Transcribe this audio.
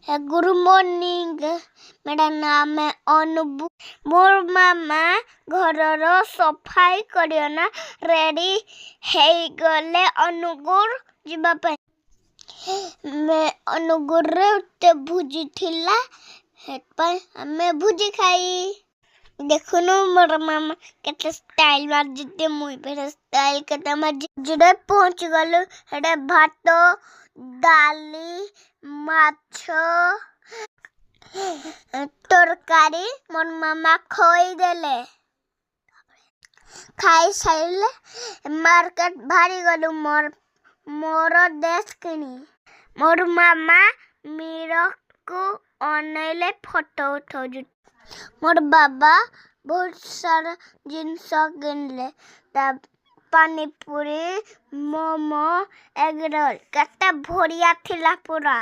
Good morning मेरा नाम है अनुभू मोर मामा घर सफाई करना रेडी हो गले अनुगुर जीवाई मैं अनुगुर रे भुजी थिला हमें भुजी खाई देखुनु मोर मामा केते स्टाइल मार जिते मुई पे स्टाइल केते मार जिडे पहुंच गलु हेडे भात डाली माछ तरकारी मोर मामा खोई देले खाई साइले मार्केट भारी गलु मोर देश किनी मोर मामा मेरा को अनैले फोटो उठो मोर बाबा बहुत सारा जिनस किनले पानी पूरी मोमो एग रोल केते भोरिया थिला पूरा।